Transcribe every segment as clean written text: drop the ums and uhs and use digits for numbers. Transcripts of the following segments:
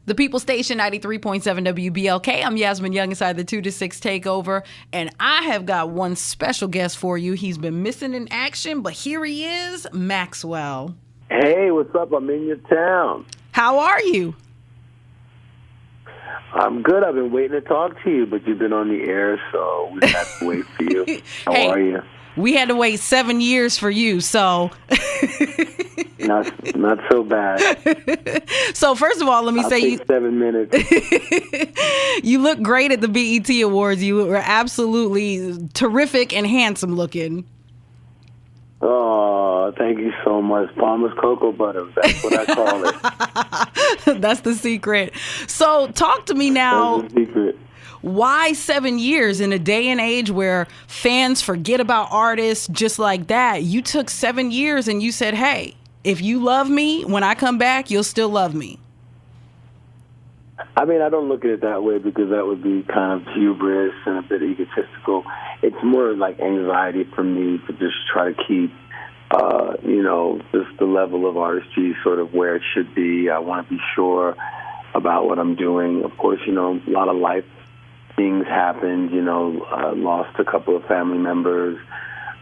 The People Station, 93.7 WBLK. I'm Yasmin Young inside the 2 to 6 Takeover. And I have got one special guest for you. He's been missing in action, but here he is, Maxwell. Hey, what's up? I'm in your town. How are you? I'm good. I've been waiting to talk to you, but you've been on the air, so we had to wait for you. How are you? We had to wait 7 years for you, so... Not so bad. So first of all, let me say 7 minutes. You look great at the BET Awards. You were absolutely terrific and handsome looking. Oh, thank you so much. Palmer's cocoa butter. That's what I call it. That's the secret. So talk to me now. That's the secret. Why 7 years in a day and age where fans forget about artists just like that? You took 7 years and you said, hey, if you love me, when I come back, you'll still love me. I mean, I don't look at it that way because that would be kind of hubris and a bit egotistical. It's more like anxiety for me to just try to keep, just the level of artistry sort of where it should be. I want to be sure about what I'm doing. Of course, a lot of life things happened. I lost a couple of family members.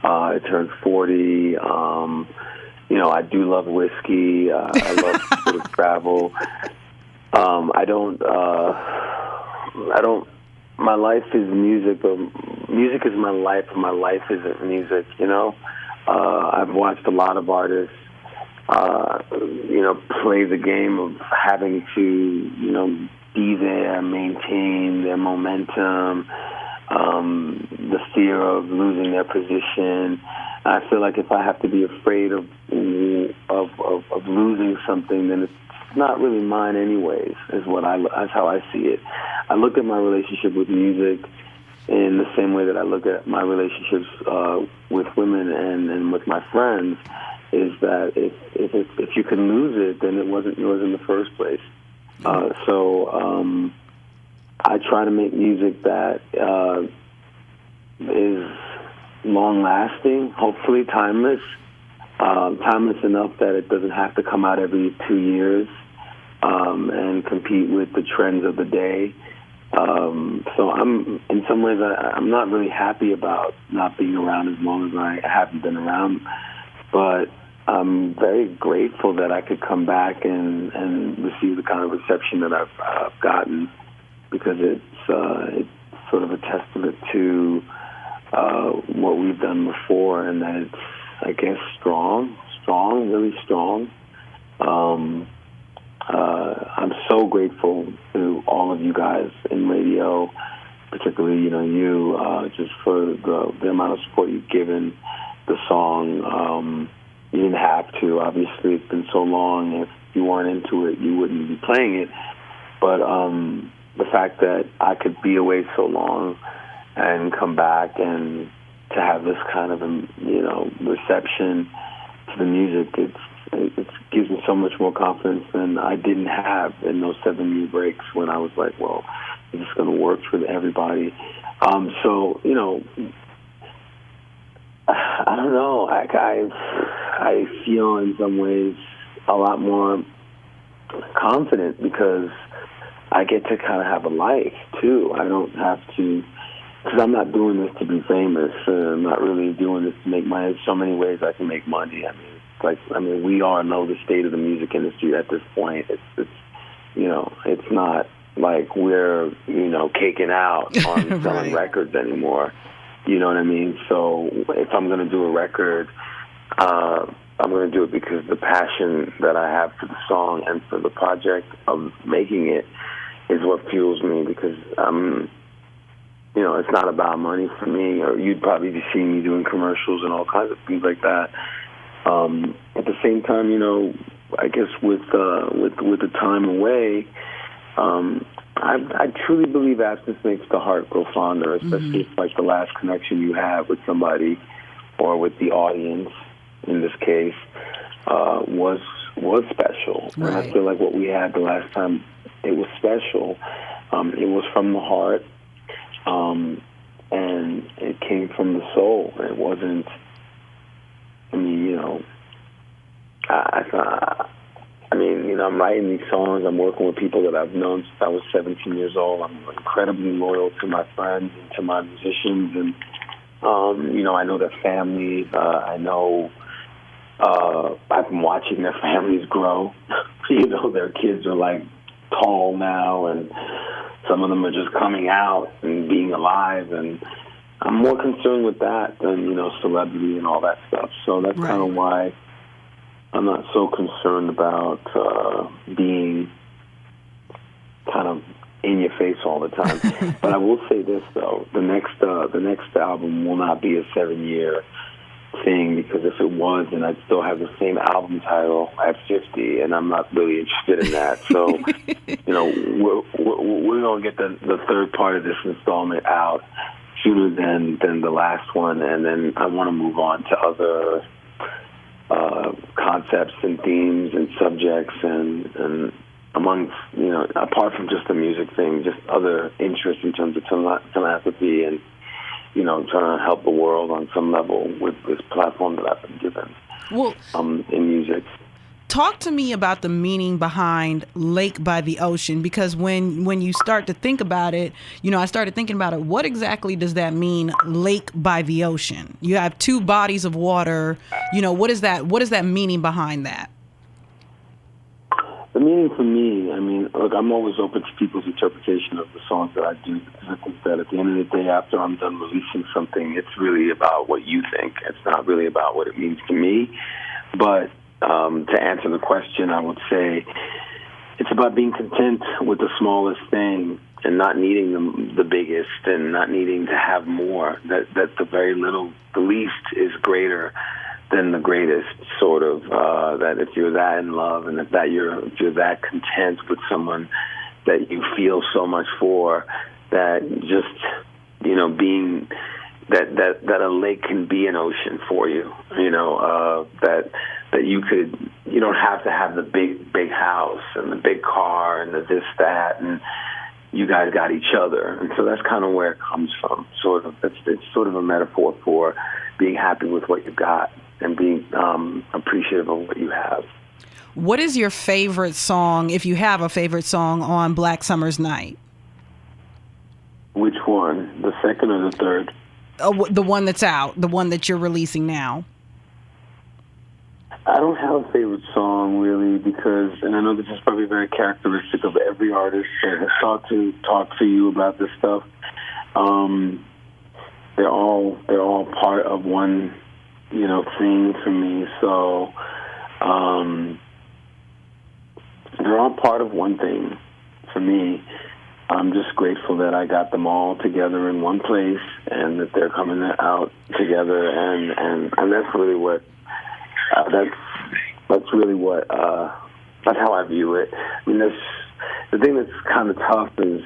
I turned 40. I do love whiskey. I love to sort of travel. My life is music, but music is my life, and my life isn't music, I've watched a lot of artists, play the game of having to, be there, maintain their momentum, the fear of losing their position. I feel like if I have to be afraid of losing something, then it's not really mine anyways, that's how I see it. I look at my relationship with music in the same way that I look at my relationships with women and with my friends, is that if you can lose it, then it wasn't yours in the first place. So I try to make music that is long-lasting, hopefully timeless, timeless enough that it doesn't have to come out every 2 years and compete with the trends of the day. So in some ways, I'm not really happy about not being around as long as I haven't been around, but I'm very grateful that I could come back and receive the kind of reception that I've gotten, because it's sort of a testament to what we've done before, and that it's, I guess, strong, really strong. I'm so grateful to all of you guys in radio, particularly, you, just for the amount of support you've given the song. You didn't have to. Obviously, it's been so long. If you weren't into it, you wouldn't be playing it. But the fact that I could be away so long and come back and to have this kind of, reception to the music, it gives me so much more confidence than I didn't have in those 7-year breaks when I was like, well, is this going to work for everybody? So, I don't know. I feel in some ways a lot more confident because I get to kind of have a life, too. I don't have to, because I'm not doing this to be famous. I'm not really doing this to make money. There's so many ways I can make money. We all know the state of the music industry at this point. It's not like we're, caking out on Right. selling records anymore. You know what I mean? So if I'm going to do a record, I'm going to do it because the passion that I have for the song and for the project of making it is what fuels me, because, it's not about money for me, or you'd probably be seeing me doing commercials and all kinds of things like that. At the same time, I guess with the time away, I truly believe absence makes the heart grow fonder, especially if like the last connection you have with somebody or with the audience, in this case, was special. Right. And I feel like what we had the last time, it was special. It was from the heart, and it came from the soul. It wasn't, I I mean, you know, I'm writing these songs. I'm working with people that I've known since I was 17 years old. I'm incredibly loyal to my friends and to my musicians. And, you know, I know their families. I know I've been watching their families grow. You know, their kids are, like, tall now, and some of them are just coming out and being alive. And I'm more concerned with that than, you know, celebrity and all that stuff. So that's kind of why I'm not so concerned about being kind of in your face all the time. But I will say this though: the next album will not be a 7-year thing, because if it was, then I'd still have the same album title at 50, and I'm not really interested in that. So, you know, we're gonna get the third part of this installment out sooner than the last one, and then I want to move on to other concepts and themes and subjects and amongst, you know, apart from just the music thing, just other interests in terms of philanthropy and, you know, trying to help the world on some level with this platform that I've been given in music. Talk to me about the meaning behind Lake by the Ocean, because when you start to think about it, you know, I started thinking about it. What exactly does that mean, Lake by the Ocean? You have two bodies of water. You know, what is that meaning behind that? The meaning for me, I mean, look, I'm always open to people's interpretation of the songs that I do, because I think that at the end of the day, after I'm done releasing something, it's really about what you think. It's not really about what it means to me. But to answer the question, I would say it's about being content with the smallest thing and not needing the biggest and not needing to have more. That the very little, the least is greater than the greatest, sort of. That if you're that in love and if you're that content with someone that you feel so much for, that just, you know, being that a lake can be an ocean for you. You know, that you don't have to have the big house and the big car and the this, that, and you guys got each other. And so that's kind of where it comes from, sort of. It's sort of a metaphor for being happy with what you got and being appreciative of what you have. What is your favorite song, if you have a favorite song, on Black Summer's Night? Which one? The second or the third? The one that's out, the one that you're releasing now. I don't have a favorite song, really, because, and I know this is probably very characteristic of every artist that has talk to you about this stuff. They're all part of one, you know, thing for me. So they're all part of one thing for me. I'm just grateful that I got them all together in one place and that they're coming out together, and that's really what that's really what that's how I view it. I mean, the thing that's kind of tough is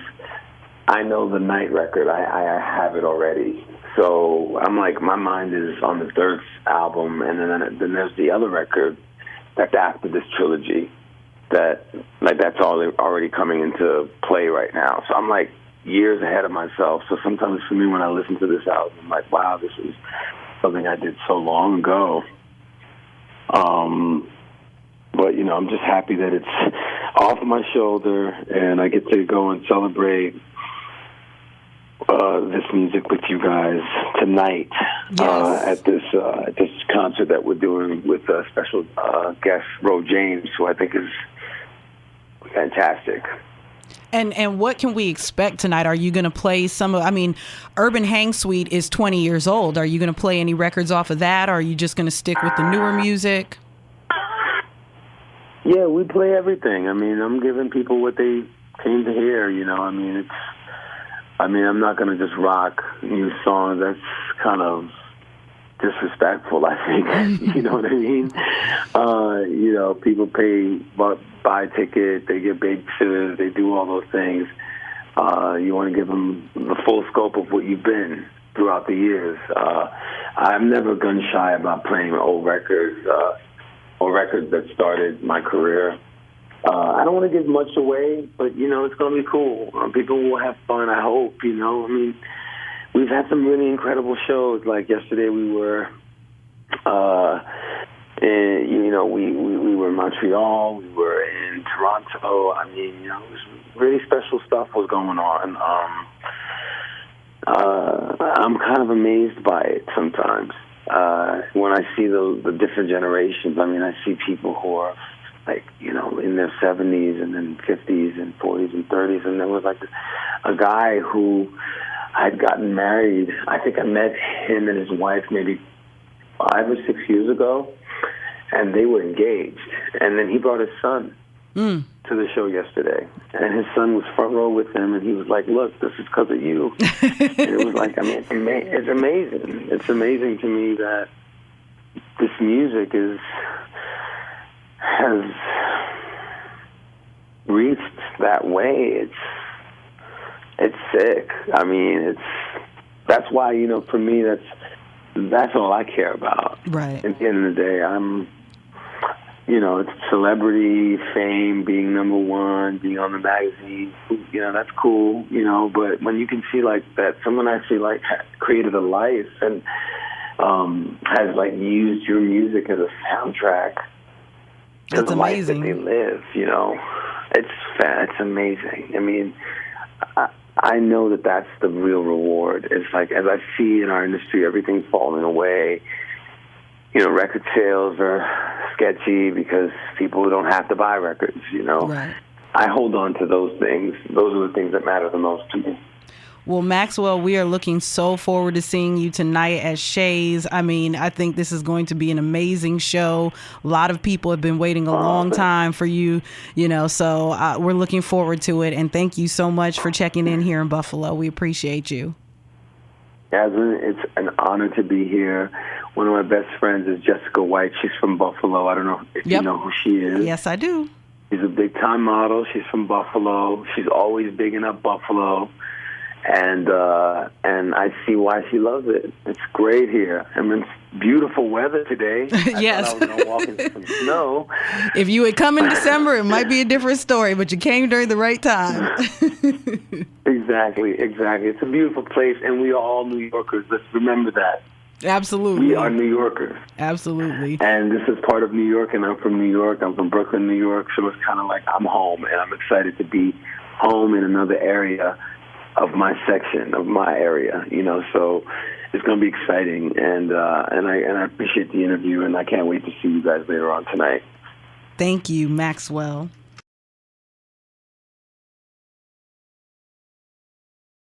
I know the Night record. I have it already, so I'm like, my mind is on the third album, and then there's the other record that's after this trilogy. That's already coming into play right now. So I'm like years ahead of myself. So sometimes for me, when I listen to this album, I'm like, wow, this is something I did so long ago. But, you know, I'm just happy that it's off my shoulder and I get to go and celebrate this music with you guys tonight. Yes. At this concert that we're doing with special guest Ro James, who I think is fantastic. And what can we expect tonight? Are you going to play Urban Hang Suite is 20 years old. Are you going to play any records off of that, or are you just going to stick with the newer music? Yeah, we play everything. I mean, I'm giving people what they came to hear, you know. I mean, I'm not going to just rock new songs. That's kind of disrespectful, I think. You know what I mean? You know, people buy tickets, they get babysitters, they do all those things. You want to give them the full scope of what you've been throughout the years. I'm never gun shy about playing old records that started my career. I don't want to give much away, but, you know, it's going to be cool. People will have fun, I hope, you know. I mean, we've had some really incredible shows. Like yesterday we were And, you know, we were in Montreal, we were in Toronto. I mean, you know, it was really special stuff was going on. I'm kind of amazed by it sometimes. When I see the different generations, I mean, I see people who are like, you know, in their 70s and then 50s and 40s and 30s. And there was like a guy who had gotten married. I think I met him and his wife maybe 5 or 6 years ago, and they were engaged. And then he brought his son to the show yesterday, and his son was front row with him, and he was like, "Look, this is because of you." And it was like, I mean, it's amazing. It's amazing to me that this music has reached that way. It's sick. I mean, that's why, you know, for me, that's all I care about. Right. At the end of the day, you know, it's celebrity, fame, being number one, being on the magazine. You know, that's cool, you know, but when you can see, like, that someone actually, like, created a life and has, like, used your music as a soundtrack to the life that they live, you know, it's amazing. I mean, I know that that's the real reward. It's like, as I see in our industry, everything's falling away. You know, record sales are sketchy because people don't have to buy records, you know. Right. I hold on to those things. Those are the things that matter the most to me. Well, Maxwell, we are looking so forward to seeing you tonight at Shay's. I mean, I think this is going to be an amazing show. A lot of people have been waiting a long time for you, you know, so we're looking forward to it. And thank you so much for checking in here in Buffalo. We appreciate you. Yasmin, it's an honor to be here. One of my best friends is Jessica White. She's from Buffalo. I don't know if you know who she is. Yes, I do. She's a big-time model. She's from Buffalo. She's always bigging up Buffalo. And I see why she loves it. It's great here. I mean, it's beautiful weather today. Yes. I thought I was going to walk into some snow. If you had come in December, it might be a different story, but you came during the right time. Exactly. It's a beautiful place, and we are all New Yorkers. Let's remember that. Absolutely. We are New Yorkers. Absolutely. And this is part of New York, and I'm from New York. I'm from Brooklyn, New York, so it's kind of like I'm home, and I'm excited to be home in another area of my section, of my area, you know, so it's going to be exciting, and I appreciate the interview, and I can't wait to see you guys later on tonight. Thank you, Maxwell.